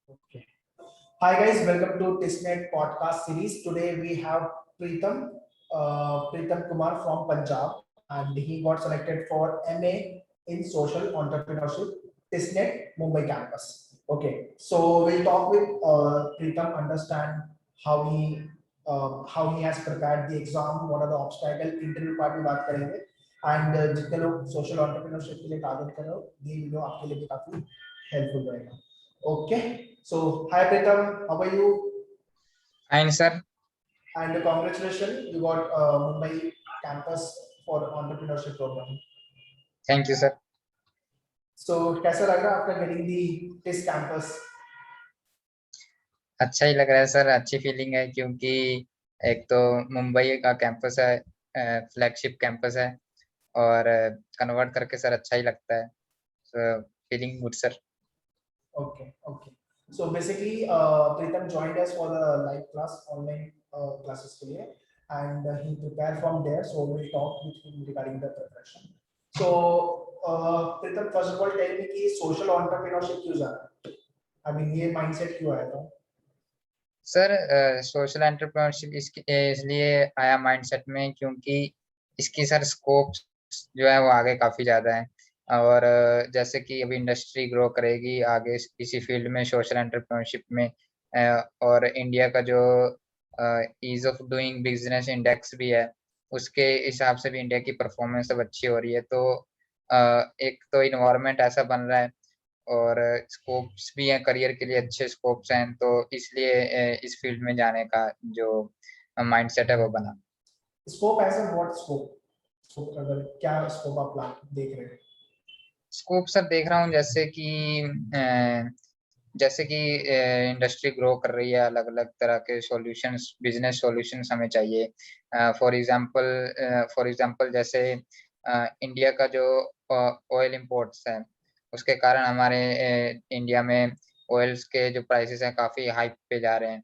Okay. Hi guys, welcome to TISNET podcast series. Today we have Pritam Kumar from Punjab, and he got selected for MA in Social Entrepreneurship, TISNET Mumbai campus. Okay, so we'll talk with Pritam, understand how he has prepared the exam, what are the obstacles, interview part में बात करेंगे, and जितने लोग social entrepreneurship के लिए target कर रहे हो, ये वीडियो आपके लिए भी काफी helpful रहेगा. Okay. So, hi Pritam, how are you? Fine, sir. And congratulations, you got Mumbai campus for entrepreneurship program. Thank you, sir. So, कैसा लग रहा है after getting the this campus? अच्छा ही लग रहा है सर, अच्छी फीलिंग है क्योंकि एक तो मुंबई का कैंपस है, फ्लैगशिप कैंपस है और कन्वर्ट करके सर अच्छा ही लगता है. So feeling good sir. Okay, okay. So basically, Pritam joined us for the live class, online classes के लिए, and he prepared from there. So we'll talk with him regarding the preparation. So Pritam, first of all, tell me कि social entrepreneurship क्यों जाना? I mean ये mindset क्यों आया था? Sir social entrepreneurship इसलिए आया माइंडसेट में क्योंकि इसकी सर स्कोप जो है वो आगे काफी ज्यादा है और जैसे कि अभी इंडस्ट्री ग्रो करेगी आगे इसी फील्ड में सोशल एंटरप्रेन्योरशिप में और इंडिया का जो ease of doing business index भी है उसके हिसाब से भी इंडिया की परफॉर्मेंस अब अच्छी हो रही है. तो एक तो इन्वायरमेंट ऐसा बन रहा है और स्कोप्स भी हैं, करियर के लिए अच्छे स्कोप्स हैं, तो इसलिए इस फील्ड में जाने का जो माइंडसेट है वो बना. Scope as a what scope? Scope अगर क्या स्कोप आप प्लान देख रहे हैं? स्कोप सर देख रहा हूँ जैसे कि इंडस्ट्री ग्रो कर रही है, अलग अलग तरह के सॉल्यूशंस, बिजनेस सॉल्यूशंस हमें चाहिए. फॉर एग्जांपल जैसे इंडिया का जो ऑयल इंपोर्ट्स है उसके कारण हमारे इंडिया में ऑयल्स के जो प्राइसेस हैं काफी हाइक पे जा रहे हैं.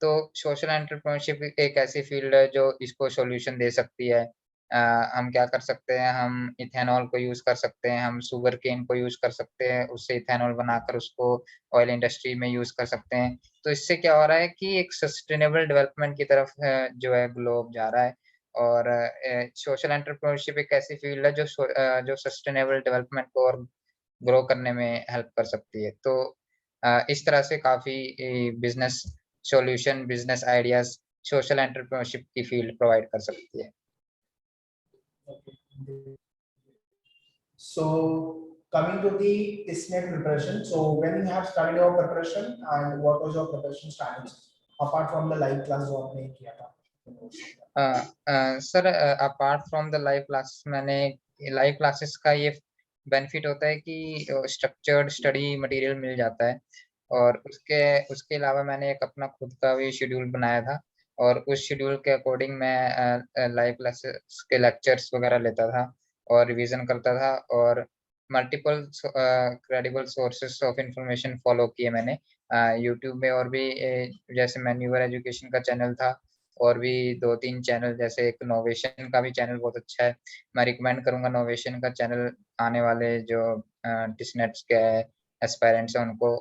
तो सोशल एंटरप्रेन्योरशिप एक ऐसी फील्ड है जो इसको सॉल्यूशन दे सकती है. हम क्या कर सकते हैं, हम इथेनॉल को यूज कर सकते हैं, हम शुगर केन को यूज कर सकते हैं, उससे इथेनॉल बनाकर उसको ऑयल इंडस्ट्री में यूज कर सकते हैं. तो इससे क्या हो रहा है कि एक सस्टेनेबल डेवलपमेंट की तरफ जो है ग्लोब जा रहा है. और सोशल एंटरप्रेन्योरशिप एक ऐसी फील्ड है जो सस्टेनेबल डेवलपमेंट को और ग्रो करने में हेल्प कर सकती है. तो इस तरह से काफी business solution, business ideas social entrepreneurship की फील्ड प्रोवाइड कर सकती है. Okay. So coming to the TISNET preparation. So when you have started your preparation and what was your preparation strategy apart from the live class जो आपने किया था? Sir apart from the live classes, मैंने live classes का ये benefit होता है कि स्ट्रक्चर्ड स्टडी मटेरियल मिल जाता है और उसके उसके अलावा मैंने एक अपना खुद का भी शेड्यूल बनाया था और उस शेड्यूल के अकॉर्डिंग मैं लाइव क्लासेस के लेक्चर्स वगैरह लेता था और रिवीजन करता था और multiple credible sources of information follow किए मैंने यूट्यूब में. और भी जैसे मैन्यूवर एजुकेशन का चैनल था और भी 2-3 चैनल, जैसे एक नोवेशन का भी चैनल बहुत अच्छा है, मैं रिकमेंड करूंगा नोवेशन का चैनल आने वाले जो टिस्नेट्स के एस्पायरेंट्स हैं उनको.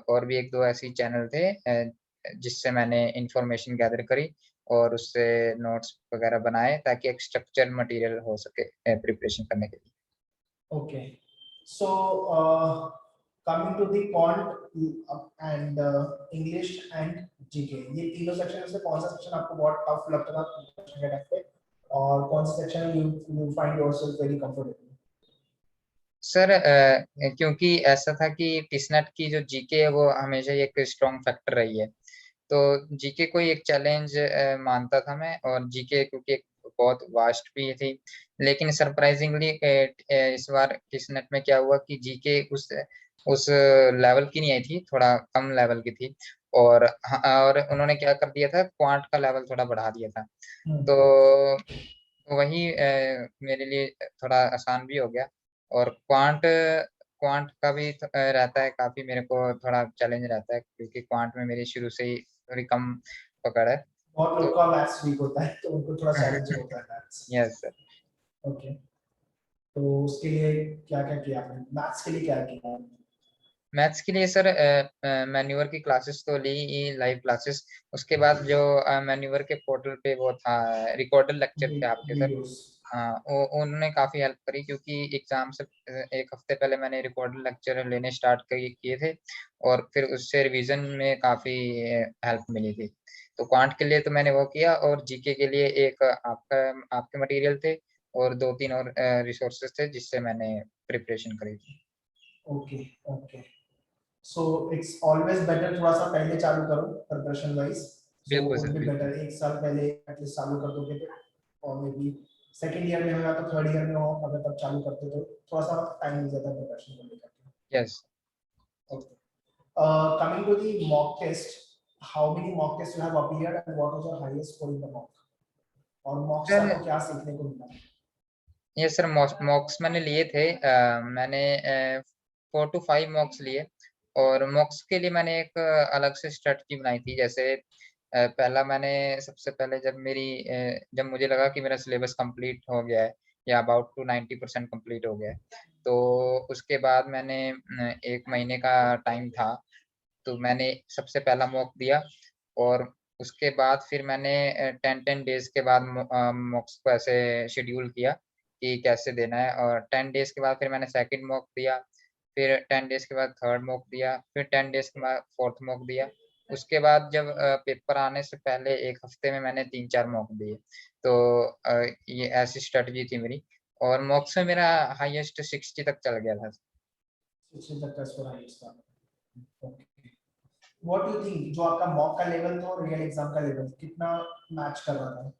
और भी 1-2 ऐसी चैनल थे जिससे मैंने इंफॉर्मेशन गैदर करी और उससे नोट्स वगैरह बनाए ताकि एक स्ट्रक्चर मटेरियल हो सके प्रिपरेशन करने के लिए. Okay. So coming to the quant and English and GK, ये तीनों सेक्शन में से कौन सा सेक्शन आपको बहुत टफ लगता था preparation के टाइम पे और कौन सा section you find yourself very comfortable? Sir क्योंकि ऐसा था कि टिस्नेट की जो जीके है वो हमेशा ही एक स्ट्रॉन्ग फैक्टर रही है, तो जीके को ही एक चैलेंज मानता था मैं. और जीके क्योंकि एक बहुत वास्ट भी थी, लेकिन सरप्राइजिंगली इस बार टिस्नेट में क्या हुआ कि जीके उस लेवल की नहीं आई थी, थोड़ा कम लेवल की थी. और उन्होंने क्या कर दिया था, क्वांट का लेवल थोड़ा बढ़ा दिया था. तो वही मेरे लिए थोड़ा आसान भी हो गया. और क्वांट क्वांट का भी रहता है, काफी मेरे को थोड़ा चैलेंज रहता है क्योंकि क्वांट में मेरी शुरू से ही थोड़ी कम पकड़ है. बहुत तो लोग का मैथ्स वीक होता है तो उनको थोड़ा चैलेंजिंग होता है मैथ्स. Yes sir. ओके. तो उसके लिए क्या क्या किया आपने, मैथ्स के लिए क्या किया? मैथ्स के लिए सर मैन्यूअर की क्लासेस तो ली, लाइव क्लासेस। उसके बाद जो मैन्यूअर के पोर्टल पे वो था, रिकॉर्डेड लेक्चर थे आपके सर। वीडियोस। हाँ, वो उन्होंने काफी हेल्प करी, क्योंकि एग्जाम से एक हफ्ते पहले मैंने रिकॉर्डेड लेक्चर लेने स्टार्ट किए थे, और फिर उससे रिवीजन में काफी हेल्प मिली थी। तो क्वांट के लिए तो मैंने वो किया, और जीके के लिए एक आपका आपके मटेरियल थे, और 2-3 और रिसोर्सेज थे जिससे मैंने प्रिपरेशन करी थी। Okay okay. So it's always better थोड़ा सा पहले चालू करो प्रिपरेशन वाइज। सो बिल्कुल वुड सर, बी बिल्कुल। बेटर एक साल पहले एटलीस्ट चालू कर दोगे तो, और मे बी सेकेंड ईयर में हो या तो थर्ड ईयर में हो, अगर तब चालू करते तो थोड़ा सा टाइम मिल जाता है प्रिपरेशन को लेकर के। Yes okay. Coming to the mock test, how many mock tests you have appeared and what was your highest score in the mock? और मॉक्स से सर। आपको क्या सीखने को मिला? ये सर मॉक्स मैंने लिए थे, मैंने 4 to 5 मॉक्स लिए। और मॉक्स के लिए मैंने एक अलग से स्ट्रेटजी बनाई थी। जैसे पहला मैंने सबसे पहले जब मुझे लगा कि मेरा सिलेबस कंप्लीट हो गया है, या अबाउट टू 90% कंप्लीट हो गया है, तो उसके बाद मैंने 1 महीने का टाइम था, तो मैंने सबसे पहला मॉक दिया। और उसके बाद फिर मैंने 10-10 डेज़ के बाद मॉक्स को ऐसे शेड्यूल किया कि कैसे देना है, और 10 डेज़ के बाद फिर मैंने सेकंड मॉक दिया, फिर 10 डेज़ के बाद थर्ड मॉक दिया, फिर 10 डेज़ के बाद फोर्थ मॉक दिया। उसके बाद जब पेपर आने से पहले 1 हफ्ते में मैंने 3-4 मॉक दिए। तो ये ऐसी स्ट्रैटेजी थी मेरी, और मॉक्स में मेरा हाईएस्ट 60 तक चल गया था। शिक्षण तक का स्कोर है इसका। Okay. What do you think जो आपका मॉक का लेवल था और रियल एग्जाम का लेवल कितना मैच कर रहा था?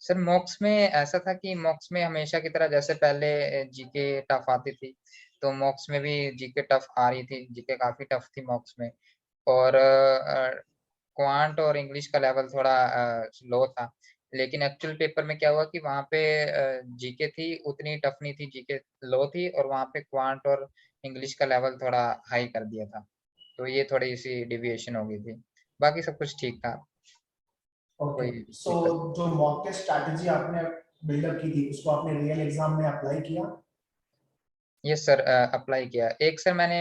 सर मॉक्स में ऐसा था कि मॉक्स में हमेशा की तरह, जैसे पहले जीके टफ आती थी, तो मॉक्स में भी जीके टफ आ रही थी, जीके काफी टफ थी मॉक्स में। और क्वांट और इंग्लिश का लेवल थोड़ा लो था। लेकिन एक्चुअल पेपर में क्या हुआ कि वहाँ पे जीके थी, उतनी टफ नहीं थी, जीके लो थी, और वहाँ पे क्वांट और इंग्लिश का लेवल थोड़ा हाई कर दिया था। तो ये थोड़ी सी डिविएशन हो गई थी। बाकी सब कुछ ठीक था, ओके। कोई सो दिक्कत। जो मॉक टेस्ट स्ट्रैटेजी आपने बिल्डअप की थी उसको आपने रियल एग्जाम में अप्लाई किया? यस सर, अप्लाई किया। एक सर मैंने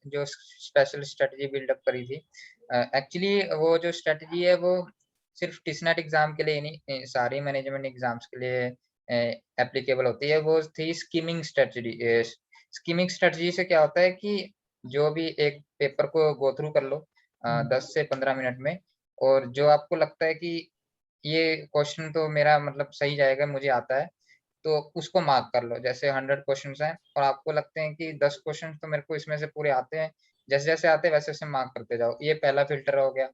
जो स्पेशल स्ट्रेटजी बिल्डअप करी थी, एक्चुअली वो जो स्ट्रेटजी है वो सिर्फ टिसनेट एग्जाम के लिए नहीं, सारी मैनेजमेंट एग्जाम्स के लिए एप्लीकेबल होती है। वो थी स्कीमिंग स्ट्रेटजी। स्कीमिंग स्ट्रेटजी से क्या होता है कि जो भी एक पेपर को गो थ्रू कर लो 10 से 15 मिनट में, और जो आपको लगता है कि ये क्वेश्चन तो मेरा मतलब सही जाएगा, मुझे आता है, तो उसको मार्क कर लो। जैसे 100 क्वेश्चंस हैं और आपको लगते हैं कि 10 क्वेश्चंस तो मेरे को इसमें से पूरे आते हैं, जैसे-जैसे आते हैं वैसे-वैसे मार्क करते जाओ। ये पहला फ़िल्टर हो गया।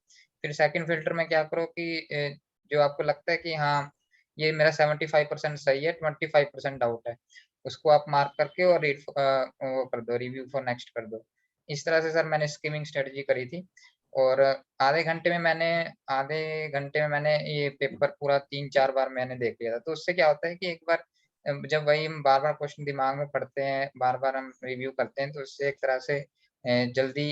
फिर सेकंड फ़िल्टर में क्या करो कि जो आपको लगता है कि हाँ, ये मेरा 75% सही है, 25% डाउट है, उसको आप मार्क करके और वो कर दो, रिव्यू फॉर नेक्स्ट कर दो। इस तरह से सर मैंने स्किमिंग स्ट्रेटजी करी थी। और आधे घंटे में मैंने ये पेपर पूरा 3-4 बार मैंने देख लिया था। तो उससे क्या होता है कि एक बार जब वही हम बार-बार क्वेश्चन दिमाग में पढ़ते हैं, बार-बार हम रिव्यू करते हैं, तो उससे एक तरह से जल्दी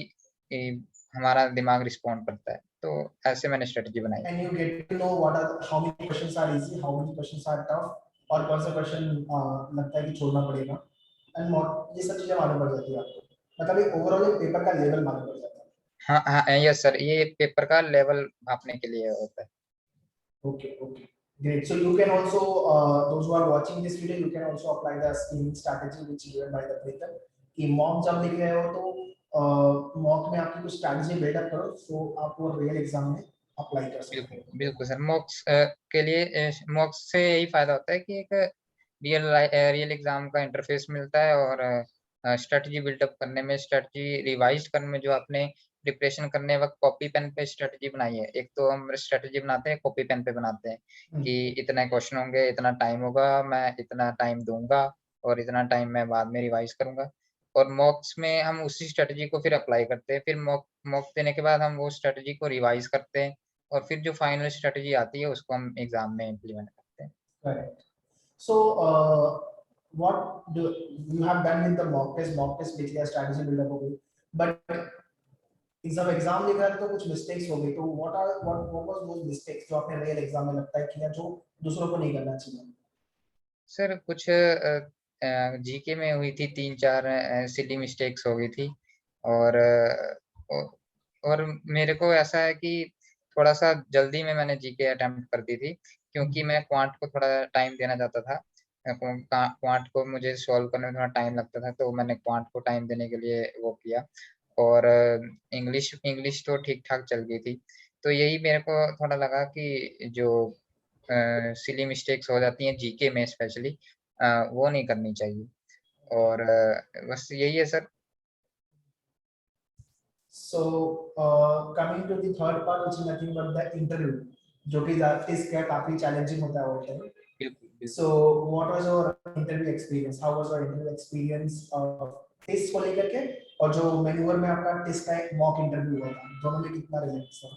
इ हमारा दिमाग रिस्पॉन्ड करता है। तो ऐसे मैंने स्ट्रेटजी बनाई And थी। you get to know what are how many questions are easy, how many questions are tough, और कौन सा क्वेश्चन लगता है कि छोड़ना पड़ेगा, एंड ये सब चीजें मालूम पड़ जाती है आपको, मतलब एक ओवरऑल एक पेपर का लेवल मालूम पड़ जाता है। हाँ, हाँ, यस सर, ये पेपर का लेवल मापने के लिए होता है। Okay, okay, great. So you can also, those who are watching this video, you can also apply the scheming strategy which is given by the Pritam. कि मॉक जब लिख रहे हो तो मॉक में आपकी कुछ स्ट्रैटेजी बिल्डअप करो, सो आप वो रियल एग्जाम में अप्लाई कर सकते बिल्कुल, हो। बिल्कुल सर। मॉक्स के लिए मॉक्स से यही फ़ायदा होता है कि एक रियल एग्ज़ाम का इंटरफ़ेस मिलता है, और स्ट्रैटेजी बिल्डअप करने में, स्ट्रैटेजी रिवाइज़ करने में, जो आपने प्रिपरेशन करने वक़्त कॉपी पेन पे स्ट्रैटेजी बनाई है। एक तो हम स्ट्रैटेजी बनाते हैं, कॉपी पेन पे बनाते हैं कि इतने क्वेश्चन होंगे, इतना टाइम होगा, मैं इतना टाइम दूँगा, और इतना टाइम मैं बाद में रिवाइज़ करूँगा। और मॉक्स में हम उसी स्ट्रैटेजी को फिर अप्लाई करते हैं। फिर मॉक मॉक देने के बाद हम वो स्ट्रैटेजी को रिवाइज़ करते हैं, और फिर जो फाइनल स्ट्रैटेजी आती है उसको हम एग्ज़ाम में इम्प्लीमेंट करते हैं। Correct. So, what do you have done with the mock test? Mock test लिख लिया, strategy build up हो गई, but जब एग्जाम लिख रहा था तो कुछ मिस्टेक्स हो गई, तो what was those mistakes जो आपने रियल एग्जाम में लगता है किया जो दूसरों को नहीं करना चाहिए? सर कुछ जीके में हुई थी, 3-4 सिली मिस्टेक्स हो गई थी। और और मेरे को ऐसा है कि थोड़ा-सा जल्दी में मैंने जीके अटेम्प्ट कर दी थी, क्योंकि मैं क्वांट को थोड़ा टाइम देना चाहता था। क्वांट को मुझे सॉल्व करने में थोड़ा टाइम लगता था, तो मैंने क्वांट को टाइम देने के लिए वो किया। और इंग्लिश इंग्लिश तो ठीक-ठाक चल गई थी। तो यही मेरे को थोड़ा लगा कि जो सिली मिस्टेक्स हो जाती हैं जीके में स्पेशली, वो नहीं करनी चाहिए। और बस यही है sir. So, coming to the third part, which is nothing but the interview, जो कि इसका काफी चैलेंजिंग होता है वो टाइम. बिल्कुल, बिल्कुल। So, what was your interview experience? How was your interview experience? Test को लेकर के और जो मैन्यूअर में आपका टेस्ट का एक मॉक इंटरव्यू हुआ था, दोनों में कितना रिजल्ट था?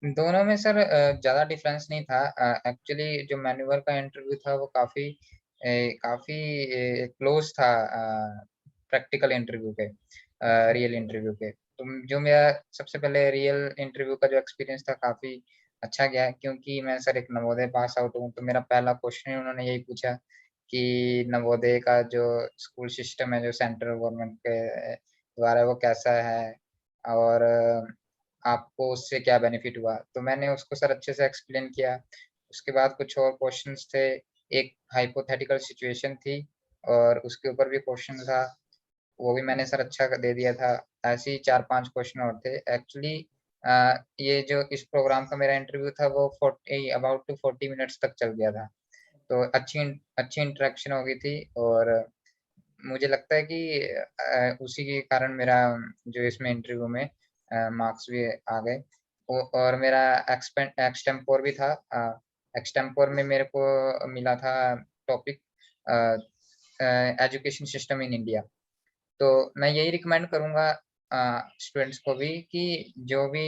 दोनों में सर ज़्यादा डिफरेंस नहीं था। एक्चुअली जो मैन्युअल का इंटरव्यू था वो काफ़ी क्लोज़ था प्रैक्टिकल इंटरव्यू के, रियल इंटरव्यू के। तो जो मेरा सबसे पहले रियल इंटरव्यू का जो एक्सपीरियंस था काफ़ी अच्छा गया, क्योंकि मैं सर एक नवोदय पास आउट हूँ, तो मेरा पहला क्वेश्चन ही उन्होंने यही पूछा कि नवोदय का जो स्कूल सिस्टम है, जो सेंट्रल गवर्नमेंट के द्वारा है, वो कैसा है? और आपको उससे क्या बेनिफिट हुआ? तो मैंने उसको सर अच्छे से एक्सप्लेन किया। उसके बाद कुछ और क्वेश्चन्स थे, एक हाइपोथेटिकल सिचुएशन थी और उसके ऊपर भी क्वेश्चन था, वो भी मैंने सर अच्छा दे दिया था। ऐसे ही 4-5 क्वेश्चन और थे। एक्चुअली ये जो इस प्रोग्राम का मेरा इंटरव्यू था वो 40 मिनट्स तक चल गया था। तो अच्छी इंटरेक्शन हो गई थी और मुझे लगता है कि उसी के कारण मेरा जो इसमें इंटरव्यू में मार्क्स भी आ गए। और मेरा एक्सटेम्पोर भी था। एक्सटेम्पोर में मेरे को मिला था topic a education system in India. तो मैं यही रिकमेंड करूँगा स्टूडेंट्स को भी कि जो भी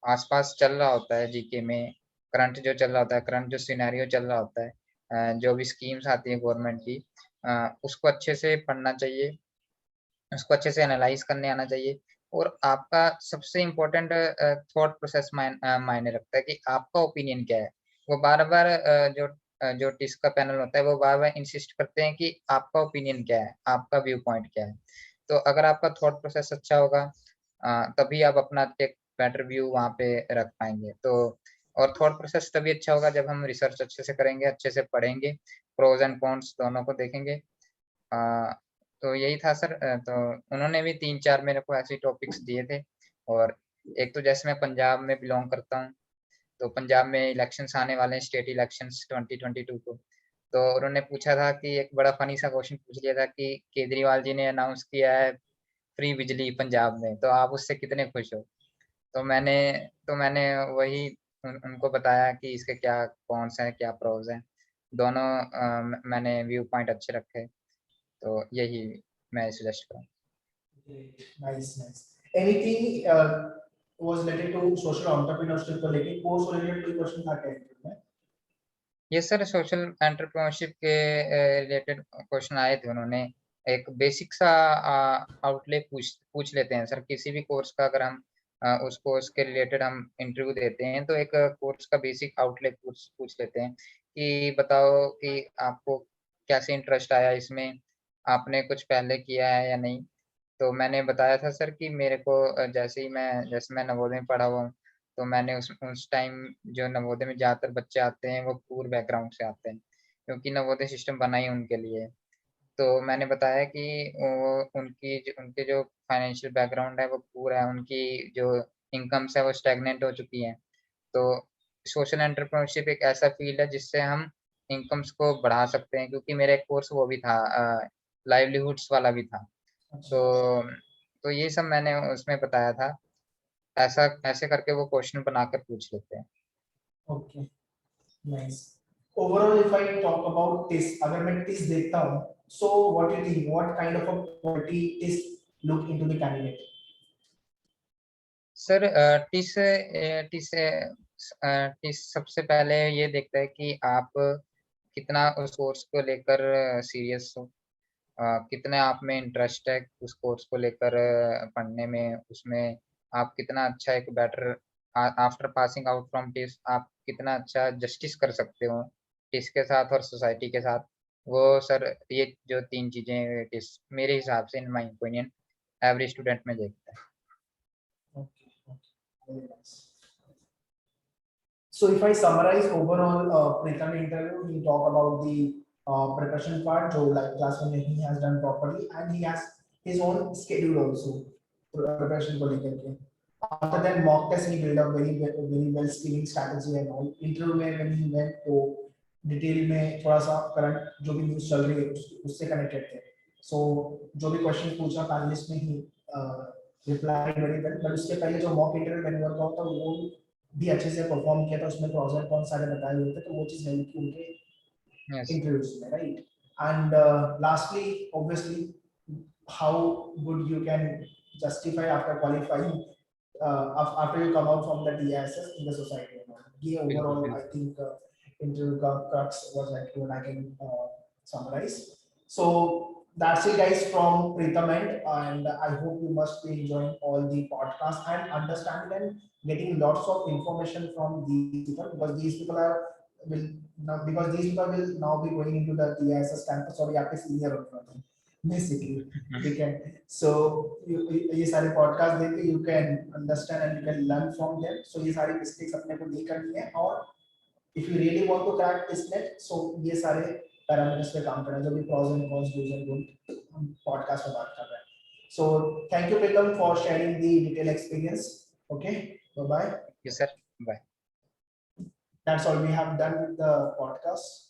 आस-पास चल रहा होता है जीके में, करंट जो चल रहा होता है, करंट जो सिनेरियो चल रहा होता है, जो भी स्कीम्स आती हैं गवर्नमेंट की, उसको अच्छे से पढ़ना चाहिए, उसको अच्छे से एनालाइज़ करने आना चाहिए और आपका सबसे इम्पोर्टेंट थॉट प्रोसेस मायने रखता है कि आपका ओपिनियन क्या है। वो बार-बार जो टिस का पैनल होता है, वो बार-बार इंसिस्ट करते हैं कि आपका ओपिनियन क्या है, आपका व्यू पॉइंट क्या है। तो अगर आपका थॉट प्रोसेस अच्छा होगा, तभी आप अपना एक बेटर व्यू वहाँ पे रख पाएँगे। तो और थॉट प्रोसेस तभी अच्छा होगा जब हम रिसर्च अच्छे से करेंगे, अच्छे से पढ़ेंगे, प्रोज़ एंड कॉन्स दोनों को देखेंगे। अ, तो यही था सर। तो उन्होंने भी 3-4 मेरे को ऐसे टॉपिक्स दिए थे और एक तो जैसे मैं पंजाब में बिलॉन्ग करता हूँ, तो पंजाब में इलेक्शंस आने वाले हैं, स्टेट इलेक्शंस 2022 को। तो उन्होंने पूछा था कि एक बड़ा फ़नी सा क्वेश्चन पूछ लिया था कि केजरीवाल जी ने अनाउंस किया है फ्री बिजली पंजाब में, तो आप उससे कितने खुश हो? तो मैंने तो मैंने वही उनको बताया कि इसके क्या कॉन्स हैं, क्या प्रोस हैं। दोनों मैंने व्यू पॉइंट अच्छे रखे, तो यही मैं सजेस्ट करूँ। Great. Nice, nice. Anything was related to social entrepreneurship को लेके कोर्स related कोई क्वेश्चन था क्या interview में? ये सर सोशल एंटरप्रेन्योरशिप के रिलेटेड क्वेश्चन आए थे। उन्होंने एक बेसिक सा आउटले पूछ लेते हैं सर, किसी भी कोर्स का अगर हम उस कोर्स के रिलेटेड हम इंटरव्यू देते हैं, तो एक कोर्स का बेसिक आउटले पूछ पूछ लेते हैं कि बताओ कि आपको कैसे इंटरेस्ट आया इसमें, आपने कुछ पहले किया है या नहीं। तो मैंने बताया था सर कि मेरे को जैसे मैं नवोदय में पढ़ा हुआ हूँ, तो मैंने उस टाइम जो नवोदय में ज़्यादातर बच्चे आते हैं, वो पुअर बैकग्राउंड से आते हैं, क्योंकि नवोदय सिस्टम बना ही उनके लिए है। तो मैंने बताया कि वो उनके जो फाइनेंशियल बैकग्राउंड है, वो पुअर है, उनकी जो इनकम्स है, वो स्टैग्नेंट हो चुकी हैं। तो सोशल एंटरप्रेन्योरशिप एक ऐसा फ़ील्ड है, जिससे हम इनकम्स को बढ़ा सकते हैं, क्योंकि मेरा एक कोर्स वो भी था, लाइवलीहुड्स वाला भी था। अच्छा. तो तो ये सब मैंने उसमें बताया था। ऐसा ऐसे करके वो क्वेश्चन बनाकर पूछ लेते हैं। Okay. Nice. Overall, if I talk about TIS, अगर मैं TIS देखता हूँ, so what do you think? What kind of a quality TIS look into the candidate? Sir TISS सबसे पहले ये देखता है कि आप कितना उस कोर्स को लेकर सीरियस हो। कितना आप में इंटरेस्ट है उस कोर्स को लेकर पढ़ने में, उसमें आप कितना अच्छा एक better after passing out from TISS आप कितना अच्छा जस्टिस कर सकते हो टिस के साथ और सोसाइटी के साथ। वो सर ये जो 3 चीज़ें टिस मेरे हिसाब से in my opinion average student में देखता है। Okay, okay, very nice. So if I summarize overall Pritam interview, he talk about the preparation part, so like class में he has done properly and he has his own schedule also preparation को लेकर के. After that mock test he build up very well skilling strategy and all. Interview में when he went तो detail में थोड़ा सा current जो भी न्यूज़ चल रही है उससे कनेक्टेड थे. So जो भी क्वेश्चन पूछा पैनलिस्ट में ही रिप्लाई वेरी वेल. बट उसके पहले जो मॉक इंटरव्यू मैंने वर्क आउट था वो भी अच्छे से परफॉर्म किया था, उसमें प्रोस एंड कॉन्स सारे बताए हुए थे, तो वो चीज हेल्प की उनके Yes. इंटरव्यूज में, right. And lastly obviously how good you can justify after qualifying after you come out from the DISS in the society. ये overall I think interview का crux was like what I can summarize. So that's it guys from Pritam end, and I hope you must be enjoying all the podcasts and understanding and getting lots of information from these people, because these people will now be going into the DISS campus और यहाँ पे senior होने वाले हैं basically. We can, so ये सारे podcast देख के you can understand and you can learn from them. So ये सारी mistakes अपने को नहीं करनी है, और if you really want to crack this net, so ये सारे पैरामीटर्स पे काम करना, जो भी pros and cons, do's and don'ts हम podcast में बात कर रहे हैं. So thank you Pritam for sharing the detailed experience. Okay, bye bye. Yes sir, bye. That's all we have done with the podcast.